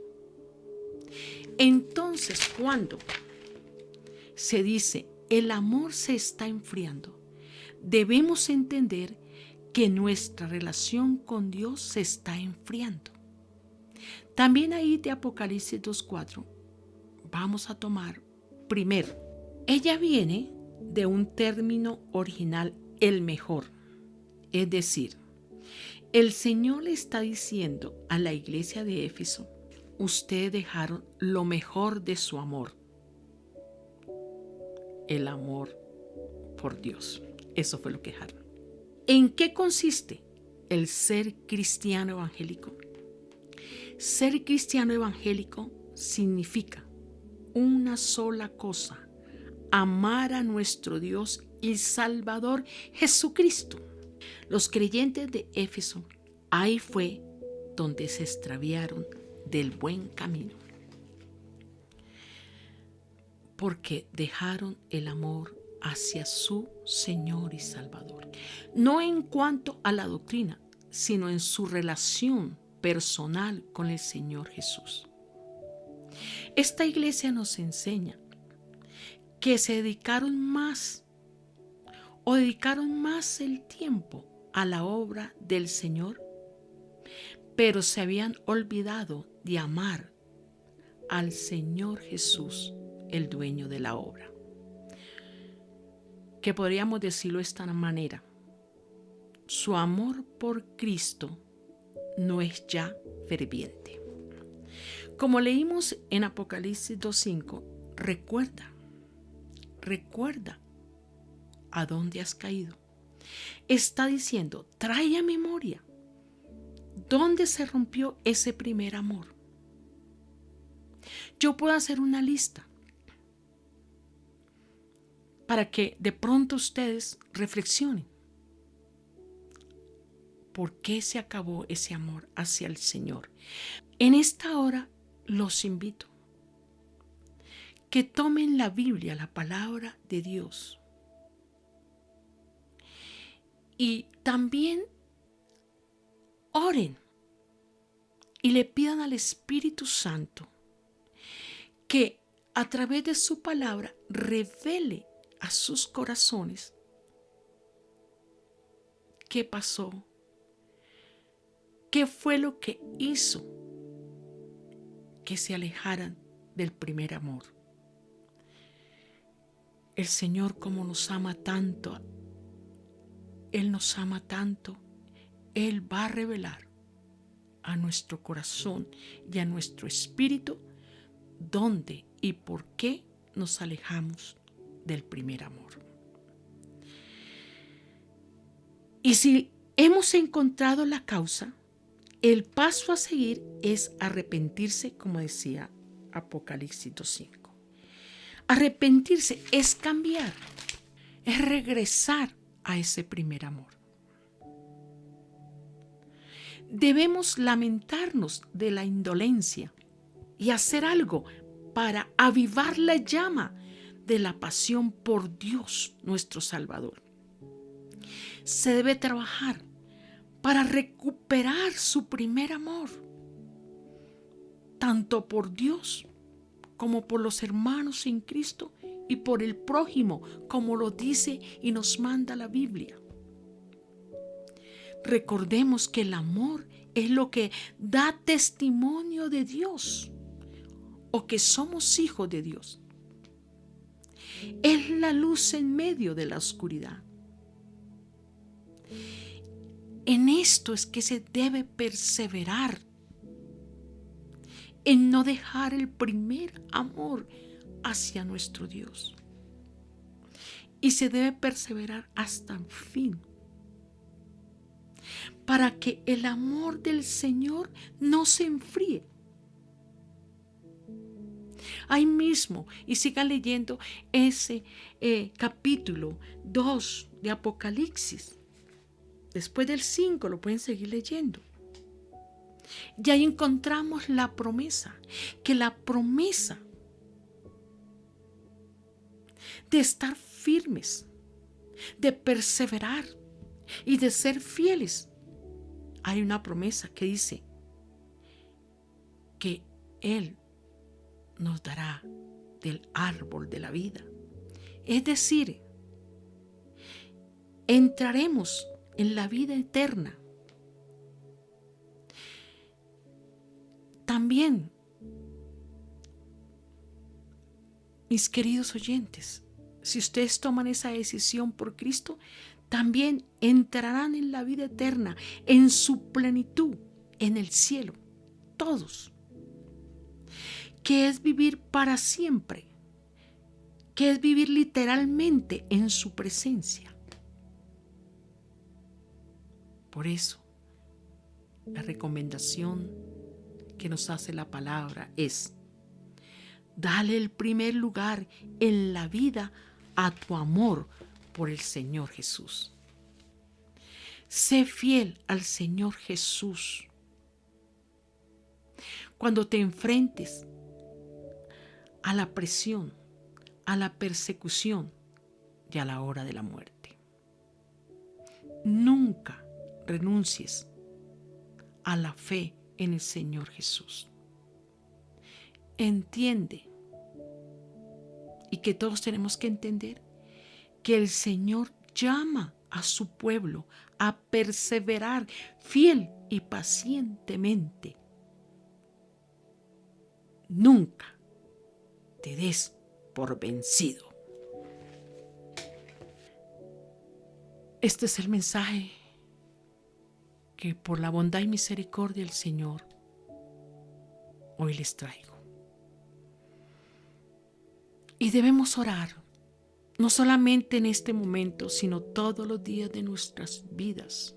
Entonces, cuando se dice el amor se está enfriando, debemos entender que nuestra relación con Dios se está enfriando. También ahí de Apocalipsis 2:4 vamos a tomar primero. Ella viene de un término original, el mejor. Es decir, el Señor le está diciendo a la iglesia de Éfeso, ustedes dejaron lo mejor de su amor. El amor por Dios. Eso fue lo que dejaron. ¿En qué consiste el ser cristiano evangélico? Ser cristiano evangélico significa una sola cosa: amar a nuestro Dios y Salvador Jesucristo. Los creyentes de Éfeso, ahí fue donde se extraviaron del buen camino, porque dejaron el amor hacia su Señor y Salvador, no en cuanto a la doctrina, sino en su relación personal con el Señor Jesús. Esta iglesia nos enseña que se dedicaron más el tiempo a la obra del Señor, pero se habían olvidado de amar al Señor Jesús, el dueño de la obra. Que podríamos decirlo de esta manera: su amor por Cristo no es ya ferviente. Como leímos en Apocalipsis 2:5, recuerda a dónde has caído. Está diciendo, trae a memoria dónde se rompió ese primer amor. Yo puedo hacer una lista para que de pronto ustedes reflexionen. ¿Por qué se acabó ese amor hacia el Señor? En esta hora los invito que tomen la Biblia, la palabra de Dios, Y también oren y le pidan al Espíritu Santo que a través de su palabra revele a sus corazones qué pasó, qué fue lo que hizo que se alejaran del primer amor. El Señor, como nos ama tanto, Él nos ama tanto, Él va a revelar a nuestro corazón y a nuestro espíritu dónde y por qué nos alejamos del primer amor. Y si hemos encontrado la causa, el paso a seguir es arrepentirse, como decía Apocalipsis 2:5. Arrepentirse es cambiar, es regresar a ese primer amor. Debemos lamentarnos de la indolencia y hacer algo para avivar la llama de la pasión por Dios, nuestro Salvador. Se debe trabajar para recuperar su primer amor, tanto por Dios como por los hermanos en Cristo y por el prójimo, como lo dice y nos manda la Biblia. Recordemos que el amor es lo que da testimonio de Dios o que somos hijos de Dios. Es la luz en medio de la oscuridad. En esto es que se debe perseverar, en no dejar el primer amor hacia nuestro Dios. Y se debe perseverar hasta el fin, para que el amor del Señor no se enfríe. Ahí mismo, y siga leyendo ese capítulo 2 de Apocalipsis. Después del 5 lo pueden seguir leyendo. Y ahí encontramos la promesa, que la promesa de estar firmes, de perseverar y de ser fieles. Hay una promesa que dice que Él nos dará del árbol de la vida. Es decir, entraremos en la vida eterna. También, mis queridos oyentes, si ustedes toman esa decisión por Cristo, también entrarán en la vida eterna, en su plenitud, en el cielo, todos. Que es vivir para siempre, que es vivir literalmente en su presencia. Por eso, la recomendación que nos hace la palabra es: dale el primer lugar en la vida a tu amor por el Señor Jesús. Sé fiel al Señor Jesús. Cuando te enfrentes a la presión, a la persecución y a la hora de la muerte, nunca renuncies a la fe en el Señor Jesús. Entiende, y que todos tenemos que entender, que el Señor llama a su pueblo a perseverar fiel y pacientemente. Nunca te des por vencido. Este es el mensaje que por la bondad y misericordia del Señor hoy les traigo. Y debemos orar, no solamente en este momento, sino todos los días de nuestras vidas,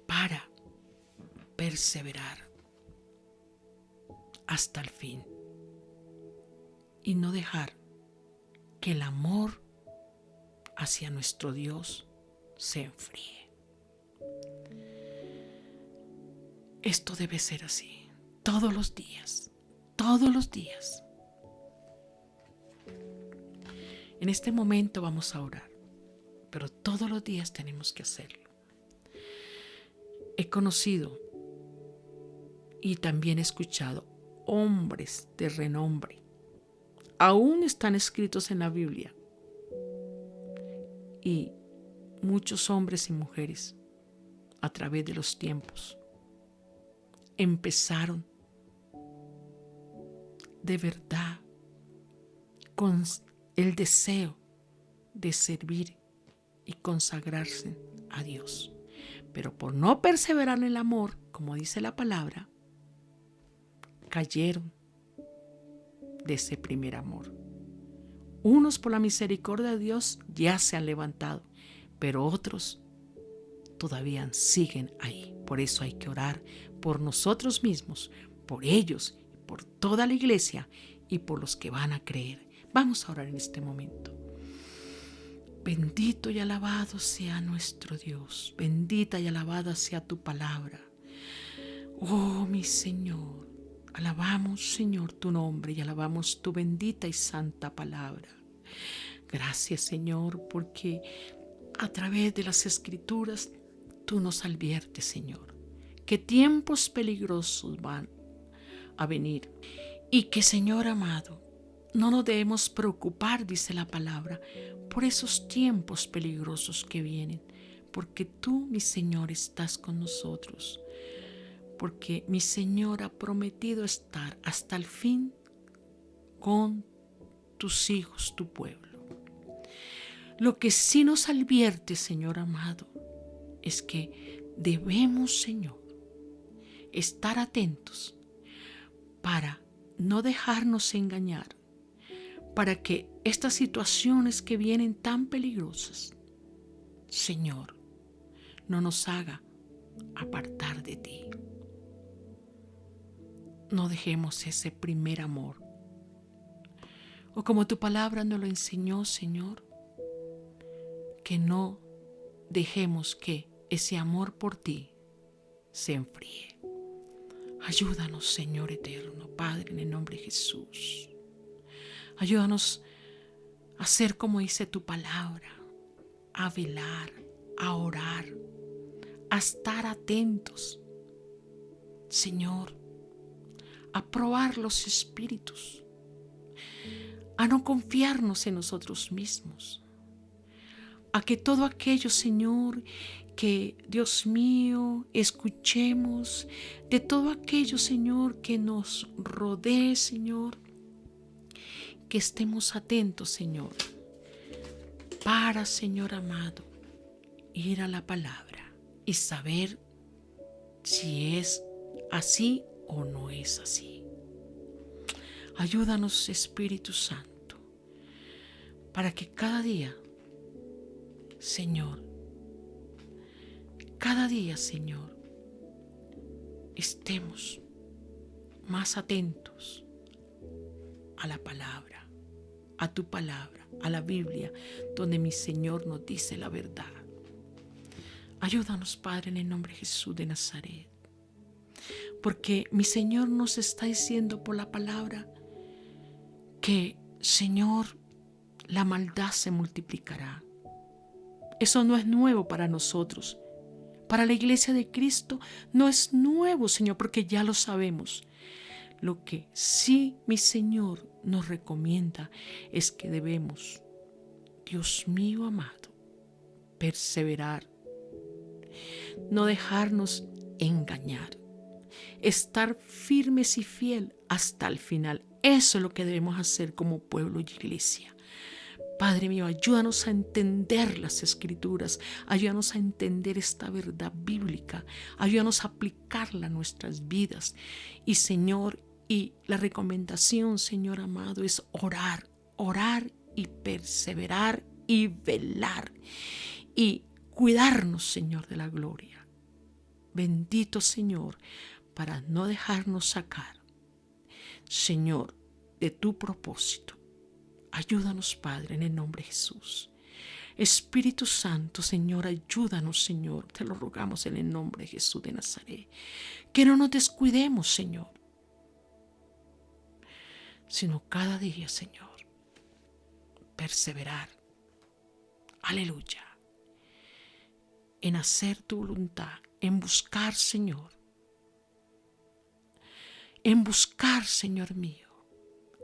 para perseverar hasta el fin y no dejar que el amor hacia nuestro Dios se enfríe. Esto debe ser así, todos los días, todos los días. En este momento vamos a orar. pero todos los días tenemos que hacerlo. He conocido y también he escuchado hombres de renombre, aún están escritos en la Biblia, y muchos hombres y mujeres a través de los tiempos empezaron de verdad con el deseo de servir y consagrarse a Dios, pero por no perseverar en el amor, como dice la palabra, cayeron de ese primer amor. Unos por la misericordia de Dios ya se han levantado, pero otros todavía siguen ahí. Por eso hay que orar por nosotros mismos, por ellos, por toda la iglesia y por los que van a creer. Vamos a orar en este momento. Bendito y alabado sea nuestro Dios. Bendita y alabada sea tu palabra. Oh, mi Señor, alabamos, Señor, tu nombre y alabamos tu bendita y santa palabra. Gracias, Señor, porque a través de las Escrituras tú nos adviertes, Señor, que tiempos peligrosos van a venir y que, Señor amado, no nos debemos preocupar, dice la palabra, por esos tiempos peligrosos que vienen, porque tú, mi Señor, estás con nosotros, porque mi Señor ha prometido estar hasta el fin con tus hijos, tu pueblo. Lo que sí nos advierte, Señor amado, es que debemos, Señor, estar atentos para no dejarnos engañar, para que estas situaciones que vienen tan peligrosas, Señor, no nos haga apartar de ti. No dejemos ese primer amor. O como tu palabra nos lo enseñó, Señor, que no dejemos que ese amor por ti se enfríe. Ayúdanos, Señor eterno, Padre, en el nombre de Jesús. Ayúdanos a hacer como dice tu palabra, a velar, a orar, a estar atentos, Señor, a probar los espíritus, a no confiarnos en nosotros mismos, a que todo aquello, Señor, que, Dios mío, escuchemos, de todo aquello, Señor, que nos rodee, Señor, que estemos atentos, Señor, para, Señor amado, ir a la palabra y saber si es así o no es así. Ayúdanos, Espíritu Santo, para que cada día, Señor, estemos más atentos a la palabra, a tu palabra, a la Biblia, donde mi Señor nos dice la verdad. Ayúdanos, Padre, en el nombre de Jesús de Nazaret, porque mi Señor nos está diciendo por la palabra que, Señor, la maldad se multiplicará. Eso no es nuevo para nosotros. Para la iglesia de Cristo no es nuevo, Señor, porque ya lo sabemos. Lo que sí mi Señor nos recomienda es que debemos, Dios mío amado, perseverar, no dejarnos engañar, estar firmes y fiel hasta el final. Eso es lo que debemos hacer como pueblo y iglesia. Padre mío, ayúdanos a entender las Escrituras, ayúdanos a entender esta verdad bíblica, ayúdanos a aplicarla a nuestras vidas. Y Señor, y la recomendación, Señor amado, es orar, orar y perseverar y velar y cuidarnos, Señor, de la gloria. Bendito Señor, para no dejarnos sacar, Señor, de tu propósito. Ayúdanos, Padre, en el nombre de Jesús. Espíritu Santo, Señor, ayúdanos, Señor. Te lo rogamos en el nombre de Jesús de Nazaret. Que no nos descuidemos, Señor, sino cada día, Señor, perseverar. Aleluya. en hacer tu voluntad, en buscar, Señor, Señor mío,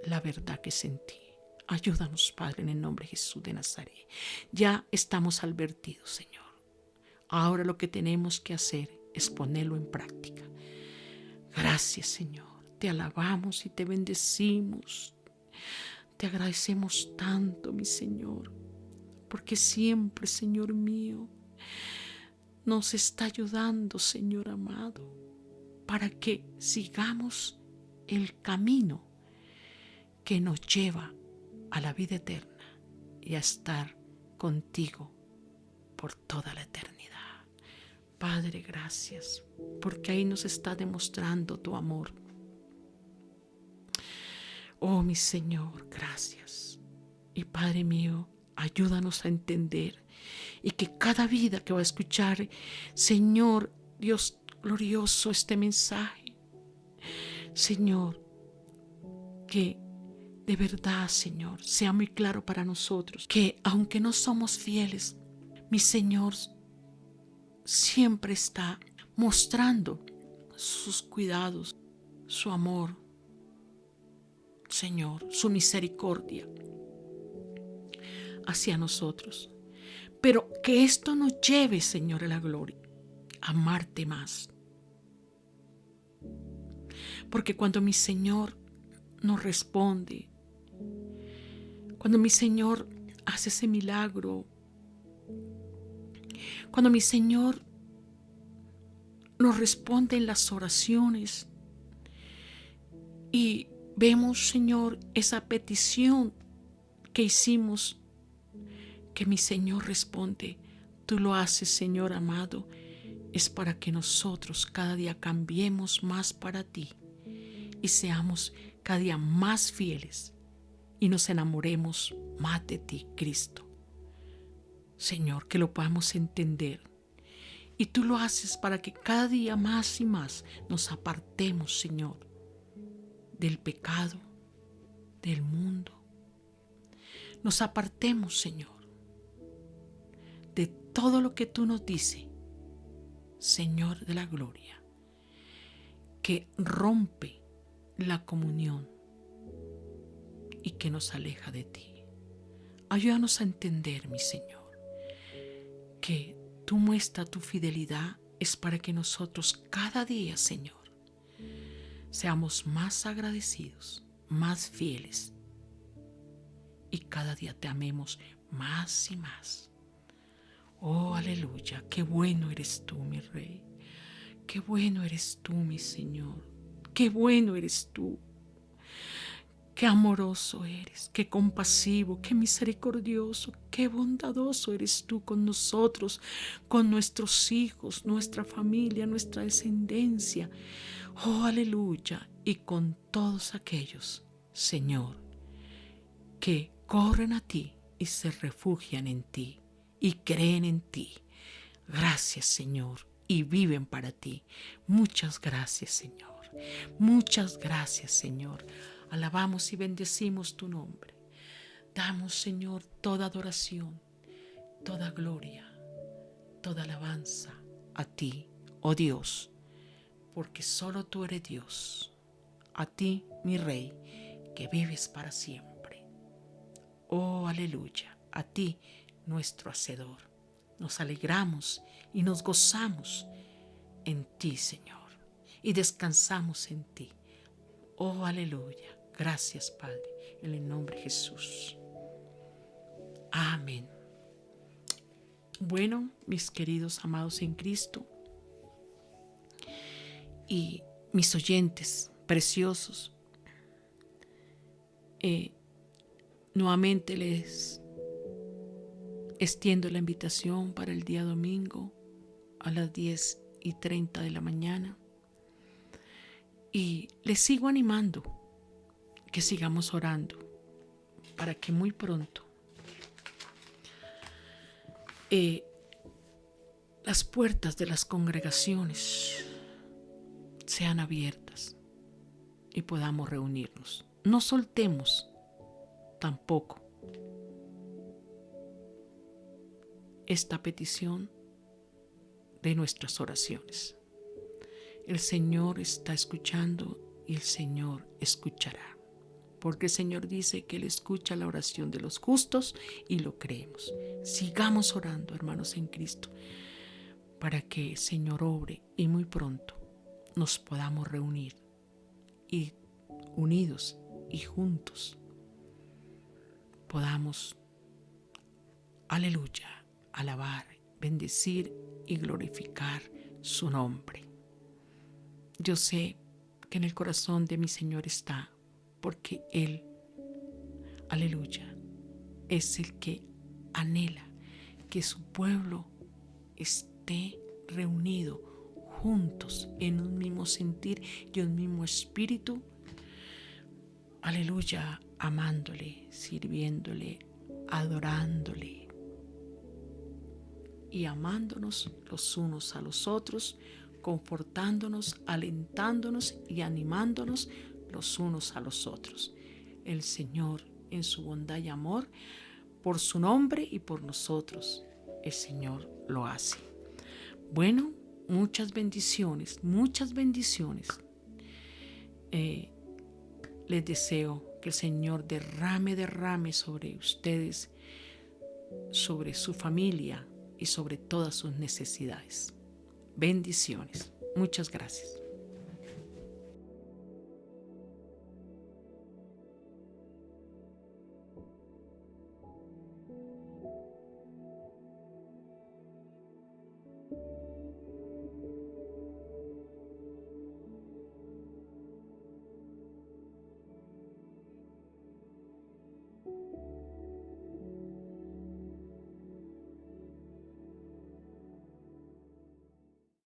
la verdad que es en ti. Ayúdanos, Padre, en el nombre de Jesús de Nazaret. Ya estamos advertidos, Señor. Ahora lo que tenemos que hacer es ponerlo en práctica. Gracias, Señor. Te alabamos y te bendecimos. Te agradecemos tanto, mi Señor, porque siempre, Señor mío, nos está ayudando, Señor amado, para que sigamos el camino que nos lleva a la vida eterna y a estar contigo por toda la eternidad. Padre, gracias, porque ahí nos está demostrando tu amor. Oh, mi Señor, gracias. Y Padre mío, ayúdanos a entender y que cada vida que va a escuchar, Señor Dios glorioso, este mensaje, Señor, que de verdad, Señor, sea muy claro para nosotros que aunque no somos fieles, mi Señor siempre está mostrando sus cuidados, su amor, Señor, su misericordia hacia nosotros. Pero que esto nos lleve, Señor, a la gloria, a amarte más. Porque cuando mi Señor nos responde, cuando mi Señor hace ese milagro, cuando mi Señor nos responde en las oraciones y vemos, Señor, esa petición que hicimos, que mi Señor responde, tú lo haces, Señor amado, es para que nosotros cada día cambiemos más para ti y seamos cada día más fieles y nos enamoremos más de ti, Cristo. Señor, que lo podamos entender. Y tú lo haces para que cada día más y más nos apartemos, Señor, del pecado, del mundo. Nos apartemos, Señor, de todo lo que tú nos dices, Señor de la gloria, que rompe la comunión y que nos aleja de ti. Ayúdanos a entender, mi Señor, que tú muestras tu fidelidad es para que nosotros cada día, Señor, seamos más agradecidos, más fieles y cada día te amemos más y más. Oh, aleluya, qué bueno eres tú, mi Rey. Qué bueno eres tú, mi Señor. Qué bueno eres tú. Qué amoroso eres, qué compasivo, qué misericordioso, qué bondadoso eres tú con nosotros, con nuestros hijos, nuestra familia, nuestra descendencia. Oh, aleluya. Y con todos aquellos, Señor, que corren a ti y se refugian en ti y creen en ti. Gracias, Señor, y viven para ti. Muchas gracias, Señor. Muchas gracias, Señor. Alabamos y bendecimos tu nombre. Damos, Señor, toda adoración, toda gloria, toda alabanza a ti, oh Dios, porque solo tú eres Dios. A ti, mi Rey, que vives para siempre. Oh, aleluya, a ti, nuestro Hacedor. Nos alegramos y nos gozamos en ti, Señor, y descansamos en ti. Oh, aleluya. Gracias, Padre, en el nombre de Jesús. Amén. Bueno, mis queridos amados en Cristo y mis oyentes preciosos, nuevamente les extiendo la invitación para el día domingo a las 10:30 de la mañana y les sigo animando que sigamos orando para que muy pronto las puertas de las congregaciones sean abiertas y podamos reunirnos. No soltemos tampoco esta petición de nuestras oraciones. El Señor está escuchando y el Señor escuchará. Porque el Señor dice que Él escucha la oración de los justos y lo creemos. Sigamos orando, hermanos en Cristo, para que el Señor obre y muy pronto nos podamos reunir y unidos y juntos podamos, aleluya, alabar, bendecir y glorificar su nombre. Yo sé que en el corazón de mi Señor está, porque Él, aleluya, es el que anhela que su pueblo esté reunido juntos en un mismo sentir y un mismo espíritu, aleluya, amándole, sirviéndole, adorándole y amándonos los unos a los otros, confortándonos, alentándonos y animándonos los unos a los otros. El Señor, en su bondad y amor, por su nombre y por nosotros, el Señor lo hace. Bueno, muchas bendiciones, muchas bendiciones. Les deseo que el Señor derrame sobre ustedes, sobre su familia y sobre todas sus necesidades. Bendiciones. Muchas gracias.